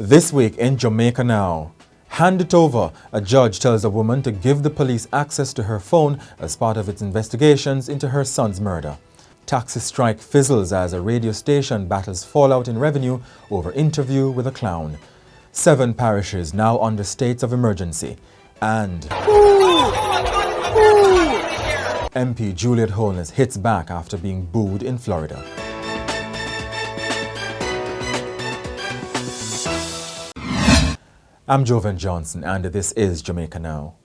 This week in Jamaica Now. Hand it over. A judge tells a woman to give the police access to her phone as part of its investigations into her son's murder. Taxi strike fizzles as a radio station battles fallout in revenue over interview with a clown. 7 parishes now under states of emergency. And MP Juliet Holness hits back after being booed in Florida. I'm Jovan Johnson and this is Jamaica Now.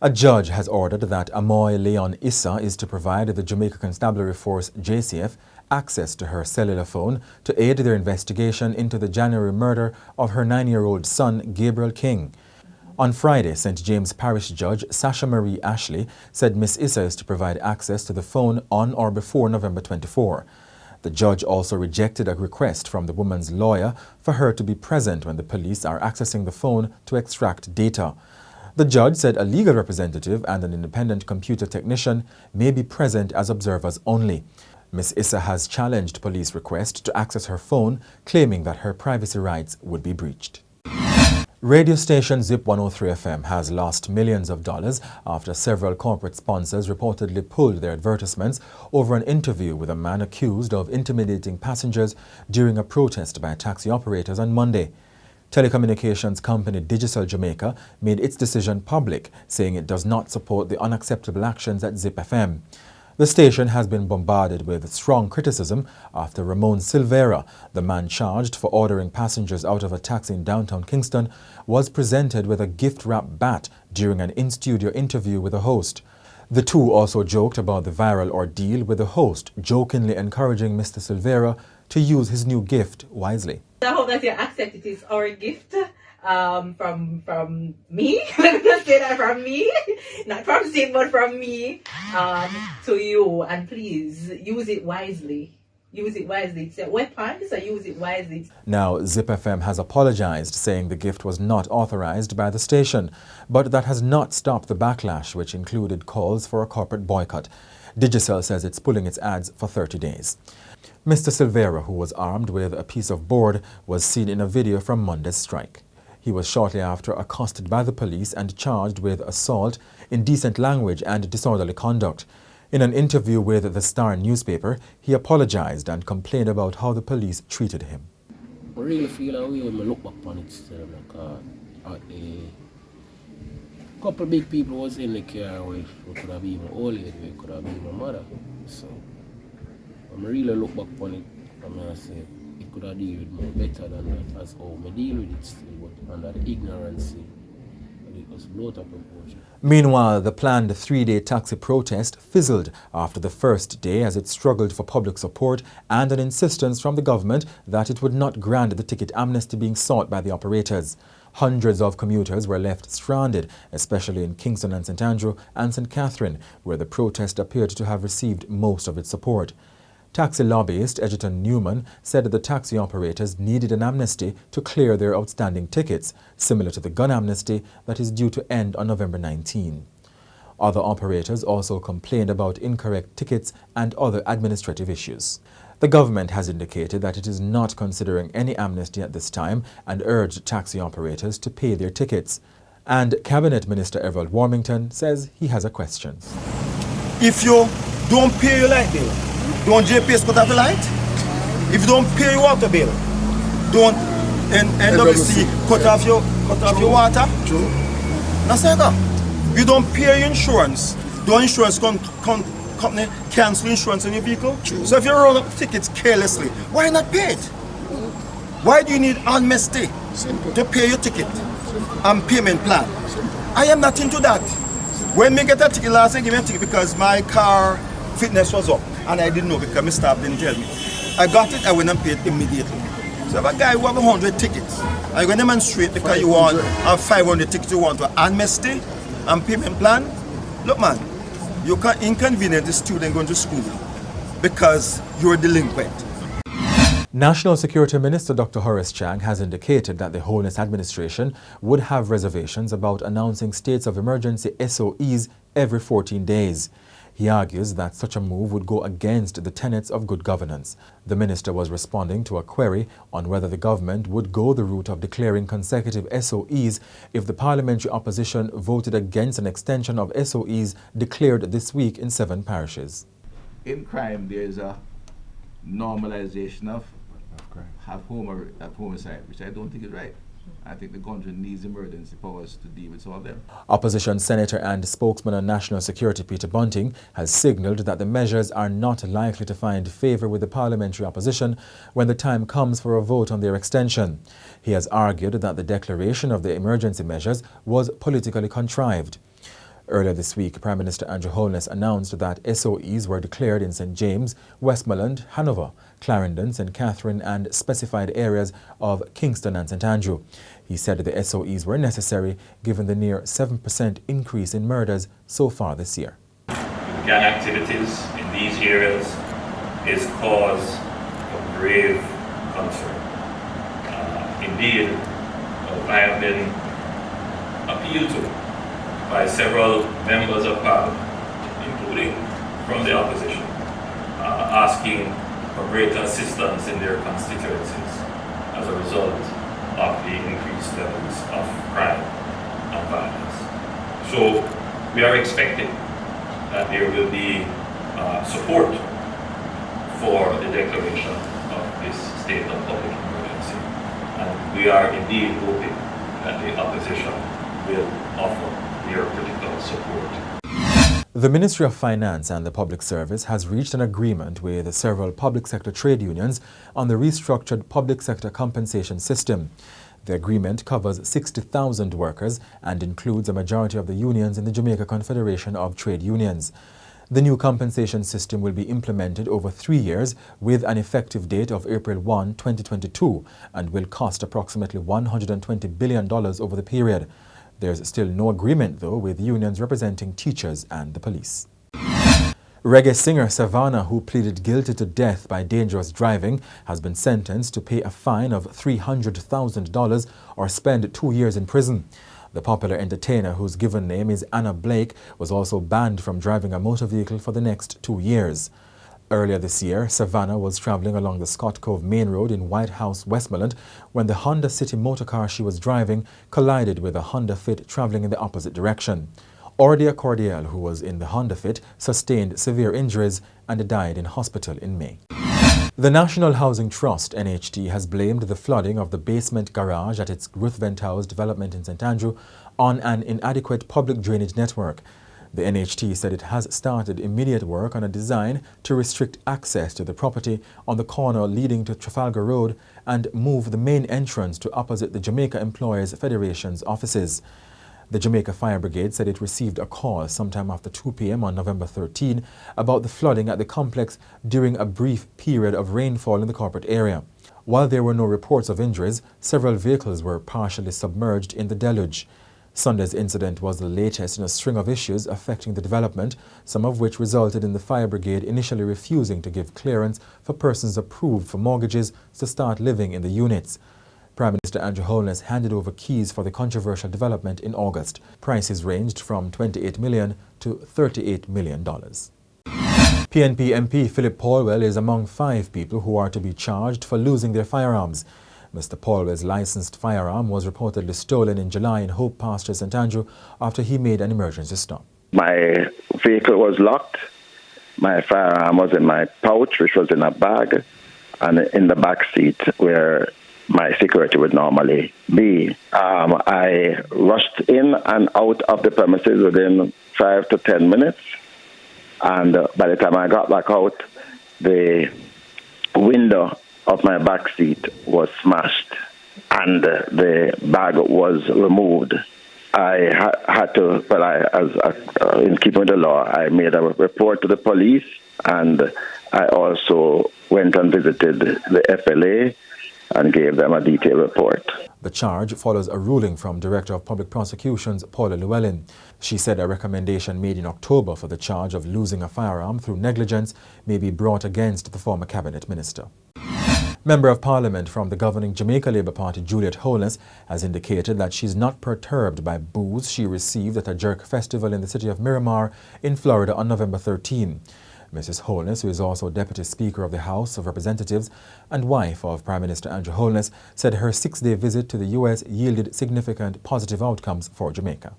A judge has ordered that Amoy Leon Issa is to provide the Jamaica Constabulary Force JCF access to her cellular phone to aid their investigation into the January murder of her 9-year-old son Gabriel King. On Friday, St. James Parish Judge Sasha Marie Ashley said Miss Issa is to provide access to the phone on or before November 24. The judge also rejected a request from the woman's lawyer for her to be present when the police are accessing the phone to extract data. The judge said a legal representative and an independent computer technician may be present as observers only. Ms. Issa has challenged police request to access her phone, claiming that her privacy rights would be breached. Radio station Zip 103 FM has lost millions of dollars after several corporate sponsors reportedly pulled their advertisements over an interview with a man accused of intimidating passengers during a protest by taxi operators on Monday. Telecommunications company Digital Jamaica made its decision public, saying it does not support the unacceptable actions at Zip FM. The station has been bombarded with strong criticism after Ramon Silveira, the man charged for ordering passengers out of a taxi in downtown Kingston, was presented with a gift-wrapped bat during an in-studio interview with a host. The two also joked about the viral ordeal, with the host jokingly encouraging Mr. Silveira to use his new gift wisely. I hope that you accept it is our gift from me. Let me just say that, from me, not from Sid, but from me to you. And please use it wisely. Use it wisely. It's a weapon, so use it wisely. Now, Zip FM has apologized, saying the gift was not authorized by the station, but that has not stopped the backlash, which included calls for a corporate boycott. Digicel says it's pulling its ads for 30 days. Mr. Silveira, who was armed with a piece of board, was seen in a video from Monday's strike. He was shortly after accosted by the police and charged with assault, indecent language and disorderly conduct. In an interview with the Star newspaper, he apologized and complained about how the police treated him. I really feel a way when I look back on it, a couple of big people was in the car with could have been my old lady, could have been my mother. So when I really look back on it, I say it could have dealt with more better than that, as how I deal with it still, but under the ignorance, it was blown up proportion. Meanwhile, the planned 3-day taxi protest fizzled after the first day as it struggled for public support and an insistence from the government that it would not grant the ticket amnesty being sought by the operators. Hundreds of commuters were left stranded, especially in Kingston and St. Andrew and St. Catherine, where the protest appeared to have received most of its support. Taxi lobbyist Edgerton Newman said that the taxi operators needed an amnesty to clear their outstanding tickets, similar to the gun amnesty that is due to end on November 19. Other operators also complained about incorrect tickets and other administrative issues. The government has indicated that it is not considering any amnesty at this time and urged taxi operators to pay their tickets. And Cabinet Minister Everald Warmington says he has a question. If you don't pay your light bill, don't JPS cut off the light? If you don't pay your water bill, don't NWC cut off your water? True. Now say that. You don't pay your insurance, don't insurance company cancel insurance on your vehicle? True. So if you roll up tickets carelessly, why not pay it? Why do you need amnesty to pay your ticket and payment plan? I am not into that. When me get a ticket last year, give me a ticket because my car fitness was up and I didn't know because my staff didn't tell me. I got it, I went and paid immediately. So if a guy who have 100 tickets, are you going to demonstrate because you want 500 tickets, you want an amnesty and payment plan? Look man, you can't inconvenience the student going to school because you're a delinquent. National Security Minister Dr. Horace Chang has indicated that the Holness administration would have reservations about announcing states of emergency SOEs every 14 days. He argues that such a move would go against the tenets of good governance. The minister was responding to a query on whether the government would go the route of declaring consecutive SOEs if the parliamentary opposition voted against an extension of SOEs declared this week in 7 parishes. In crime, there is a normalization of homicide, which I don't think is right. I think the country needs emergency powers to deal with some of them. Opposition Senator and spokesman on national security Peter Bunting has signalled that the measures are not likely to find favour with the parliamentary opposition when the time comes for a vote on their extension. He has argued that the declaration of the emergency measures was politically contrived. Earlier this week, Prime Minister Juliet Holness announced that SOEs were declared in St. James, Westmoreland, Hanover, Clarendon, St. Catherine and specified areas of Kingston and St. Andrew. He said the SOEs were necessary given the near 7% increase in murders so far this year. Gang activities in these areas is cause for grave concern. Indeed, I have been appealed to by several members of parliament, including from the opposition, asking for greater assistance in their constituencies as a result of the increased levels of crime and violence. So we are expecting that there will be support for the declaration of this state of public emergency. And we are indeed hoping that the opposition will offer their critical support. The Ministry of Finance and the Public Service has reached an agreement with several public sector trade unions on the restructured public sector compensation system. The agreement covers 60,000 workers and includes a majority of the unions in the Jamaica Confederation of Trade Unions. The new compensation system will be implemented over 3 years with an effective date of April 1, 2022 and will cost approximately $120 billion over the period. There's still no agreement, though, with unions representing teachers and the police. Reggae singer Savannah, who pleaded guilty to death by dangerous driving, has been sentenced to pay a fine of $300,000 or spend 2 years in prison. The popular entertainer, whose given name is Anna Blake, was also banned from driving a motor vehicle for the next 2 years. Earlier this year, Savannah was travelling along the Scott Cove Main Road in White House, Westmoreland, when the Honda City motorcar she was driving collided with a Honda Fit travelling in the opposite direction. Ordia Cordial, who was in the Honda Fit, sustained severe injuries and died in hospital in May. The National Housing Trust, NHT, has blamed the flooding of the basement garage at its Ruthven Tower development in St. Andrew on an inadequate public drainage network. The NHT said it has started immediate work on a design to restrict access to the property on the corner leading to Trafalgar Road and move the main entrance to opposite the Jamaica Employers Federation's offices. The Jamaica Fire Brigade said it received a call sometime after 2 p.m. on November 13 about the flooding at the complex during a brief period of rainfall in the corporate area. While there were no reports of injuries, several vehicles were partially submerged in the deluge. Sunday's incident was the latest in a string of issues affecting the development, some of which resulted in the fire brigade initially refusing to give clearance for persons approved for mortgages to start living in the units. Prime Minister Juliet Holness handed over keys for the controversial development in August. Prices ranged from $28 million to $38 million. PNP MP Philip Paulwell is among 5 people who are to be charged for losing their firearms. Mr. Paulwell's licensed firearm was reportedly stolen in July in Hope Pasture, St. Andrew, after he made an emergency stop. My vehicle was locked. My firearm was in my pouch, which was in a bag, and in the back seat where my security would normally be. I rushed in and out of the premises within 5 to 10 minutes, and by the time I got back out, the window of my back seat was smashed and the bag was removed. I had to, in keeping with the law, I made a report to the police, and I also went and visited the FLA and gave them a detailed report. The charge follows a ruling from Director of Public Prosecutions Paula Llewellyn. She said a recommendation made in October for the charge of losing a firearm through negligence may be brought against the former cabinet minister. Member of Parliament from the governing Jamaica Labour Party, Juliet Holness, has indicated that she is not perturbed by boos she received at a jerk festival in the city of Miramar in Florida on November 13. Mrs. Holness, who is also Deputy Speaker of the House of Representatives and wife of Prime Minister Andrew Holness, said her 6-day visit to the U.S. yielded significant positive outcomes for Jamaica.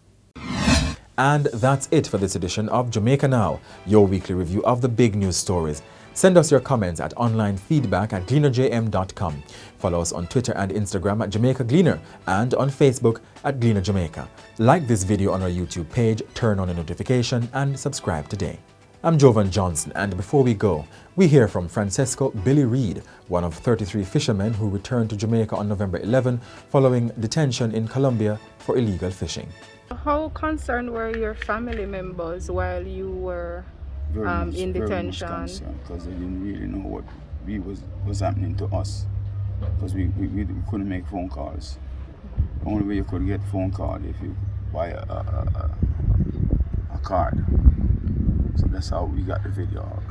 And that's it for this edition of Jamaica Now, your weekly review of the big news stories. Send us your comments at onlinefeedback@gleanerjm.com. Follow us on Twitter and Instagram at Jamaica Gleaner and on Facebook at Gleaner Jamaica. Like this video on our YouTube page, turn on a notification and subscribe today. I'm Jovan Johnson, and before we go, we hear from Francesco Billy Reed, one of 33 fishermen who returned to Jamaica on November 11 following detention in Colombia for illegal fishing. How concerned were your family members while you were in detention? Very much concerned, because they didn't really know what was happening to us, because we couldn't make phone calls. The only way you could get phone call if you buy a card. So that's how we got the video out.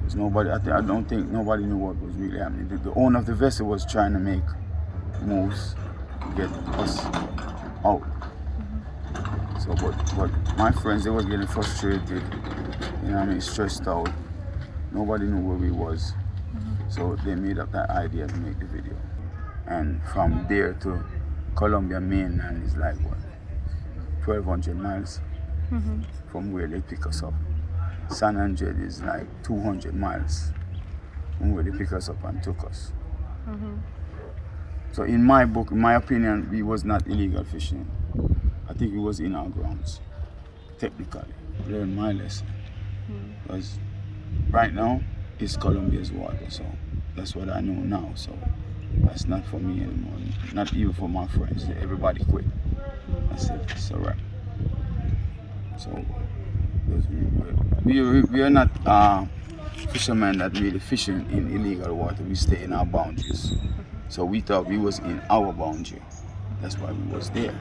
There's nobody. I don't think nobody knew what was really happening. The owner of the vessel was trying to make moves to get us out. So, but my friends, they were getting frustrated. You know what I mean, stressed out. Nobody knew where we was. So they made up that idea to make the video. And from there to Colombia mainland is like what, 1,200 miles from where they pick us up. San Andreas is like 200 miles from where they pick us up and took us. So in my book, in my opinion, we was not illegal fishing. I think it was in our grounds, technically. I learned my lesson. Because right now, it's Colombia's water, so that's what I know now. So that's not for me anymore, not even for my friends. Everybody quit. That's it, it's a wrap. So we are not fishermen that really fishing in illegal water. We stay in our boundaries. So we thought we was in our boundary. That's why we was there.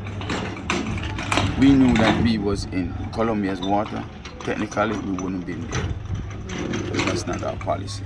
We knew that we was in Colombia's water. Technically, we wouldn't have been there. But that's not our policy.